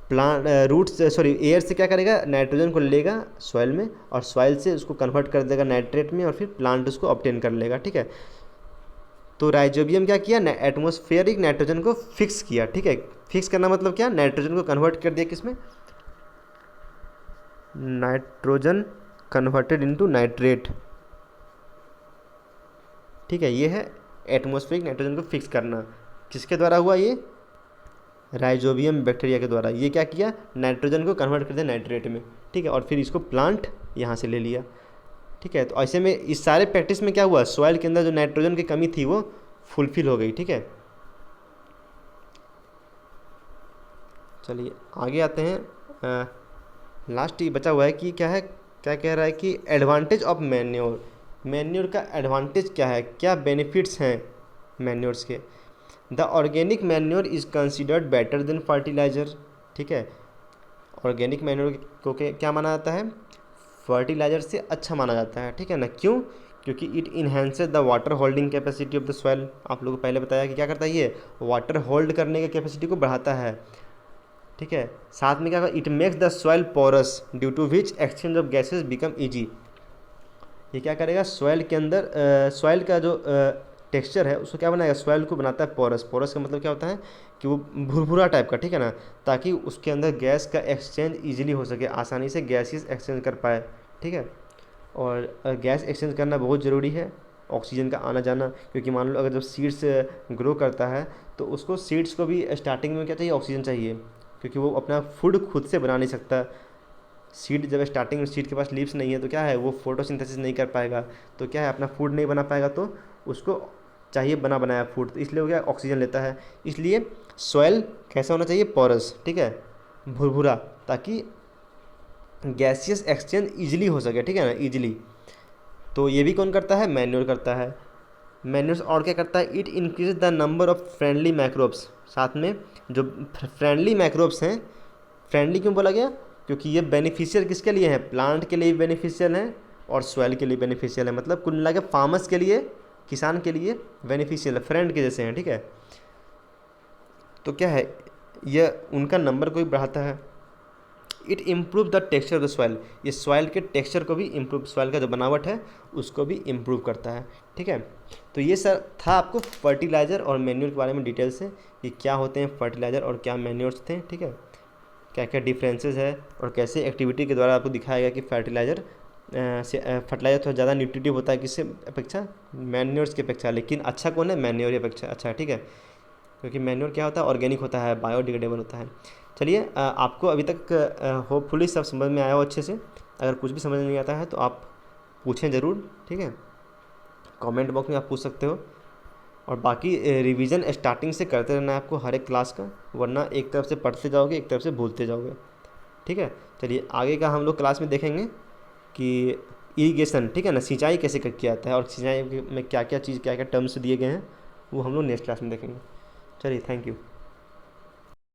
प्लांट एयर से क्या करेगा, नाइट्रोजन को लेगा सॉइल में और सॉइल से उसको कन्वर्ट कर देगा नाइट्रेट में और फिर प्लांट उसको ऑब्टेन कर लेगा, ठीक है। तो राइजोबियम क्या किया, एटमॉस्फेरिक नाइट्रोजन को फिक्स किया, ठीक है। फिक्स करना मतलब क्या, नाइट्रोजन को कन्वर्ट कर दिया किसमें, नाइट्रोजन कन्वर्टेड इनटू नाइट्रेट, ठीक है। ये है एटमॉस्फेरिक नाइट्रोजन को फिक्स करना। किसके द्वारा हुआ ये, राइजोबियम बैक्टीरिया के द्वारा। ये क्या किया, नाइट्रोजन को कन्वर्ट कर दिया नाइट्रेट में, ठीक है, और फिर इसको प्लांट यहाँ से ले लिया, ठीक है। तो ऐसे में इस सारे प्रैक्टिस में क्या हुआ, सॉइल के अंदर जो नाइट्रोजन की कमी थी वो फुलफिल हो गई, ठीक है। चलिए आगे आते हैं, लास्ट ये बचा हुआ है कि क्या है, क्या कह रहा है कि एडवांटेज ऑफ मैन्योर। मैन्योर का एडवांटेज क्या है, क्या बेनिफिट्स हैं मैन्योर्स के। The organic manure is considered better than fertiliser, ठीक है। ऑर्गेनिक मैन्योर को क्या माना जाता है, फर्टिलाइज़र से अच्छा माना जाता है, ठीक है ना। क्यों, क्योंकि it enhances the water holding capacity of the soil. आप लोगों को पहले बताया कि क्या करता है, ये वाटर होल्ड करने की कैपेसिटी को बढ़ाता है, ठीक है। साथ में क्या होगा, it makes the soil porous due to which exchange of gases become easy. ये क्या करेगा, सॉइल के अंदर सॉइल का जो टेक्सचर है उसको क्या बनाएगा, सॉइल को बनाता है पोरस। पोरस का मतलब क्या होता है कि वो भुरभुरा टाइप का, ठीक है ना, ताकि उसके अंदर गैस का एक्सचेंज ईजिली हो सके, आसानी से गैसेस एक्सचेंज कर पाए, ठीक है। और गैस एक्सचेंज करना बहुत ज़रूरी है, ऑक्सीजन का आना जाना, क्योंकि मान लो अगर जब सीड्स ग्रो करता है तो उसको सीड्स को भी स्टार्टिंग में क्या चाहिए, ऑक्सीजन चाहिए, क्योंकि वो अपना फूड खुद से बना नहीं सकता। सीड जब स्टार्टिंग में सीड के पास लीव्स नहीं है तो क्या है, वो फोटोसिंथेसिस नहीं कर पाएगा, तो क्या है, अपना फूड नहीं बना पाएगा, तो उसको चाहिए बना बनाया फूड, तो इसलिए वो क्या ऑक्सीजन लेता है। इसलिए सॉइल कैसा होना चाहिए, पोरस, ठीक है, भुरभुरा, ताकि गैसियस एक्सचेंज ईजिली हो सके, ठीक है ना, ईजिली। तो ये भी कौन करता है, मैन्योर करता है। मैन्योर्स और क्या करता है, it increase the number of friendly microbes, साथ में जो फ्रेंडली माइक्रोब्स हैं, फ्रेंडली क्यों बोला गया, क्योंकि ये बेनिफिशियल किसके लिए है, प्लांट के लिए भी बेनिफिशियल है और सॉइल के लिए बेनिफिशियल है, मतलब कुल मिला के फार्मर्स के लिए, किसान के लिए बेनिफिशियल है, फ्रेंड के जैसे हैं, ठीक है। तो क्या है, यह उनका नंबर को भी बढ़ाता है। It improve the texture of the soil, ये सॉइल के टेक्सचर को भी इम्प्रूव, सॉइल का जो बनावट है उसको भी इम्प्रूव करता है, ठीक है। तो ये सर था आपको फर्टिलाइज़र और मैन्योर के बारे में डिटेल से, कि क्या होते हैं फर्टिलाइज़र और क्या मैन्योर्स थे, ठीक है, क्या क्या डिफरेंसेस है, और कैसे एक्टिविटी के द्वारा आपको दिखाया गया कि फर्टिलाइज़र थोड़ा ज़्यादा न्यूट्रिटिव होता है किससे अपेक्षा, मैन्योर्स की अपेक्षा, लेकिन अच्छा कौन है, मैन्योर की अपेक्षा अच्छा है, ठीक है, क्योंकि मैन्योर क्या होता है, ऑर्गेनिक होता है, बायोडिग्रेडेबल होता है। चलिए आपको अभी तक होपफुली सब समझ में आया हो अच्छे से। अगर कुछ भी समझ नहीं आता है तो आप पूछें ज़रूर, ठीक है, कमेंट बॉक्स में आप पूछ सकते हो। और बाकी रिवीजन स्टार्टिंग से करते रहना है आपको हर एक क्लास का, वरना एक तरफ से पढ़ते जाओगे एक तरफ से भूलते जाओगे, ठीक है। चलिए आगे का हम लोग क्लास में देखेंगे कि इरिगेशन, ठीक है ना, सिंचाई कैसे किया जाता है, और सिंचाई में क्या क्या चीज़, क्या क्या टर्म्स दिए गए हैं, वो हम लोग नेक्स्ट क्लास में देखेंगे। चलिए, थैंक यू।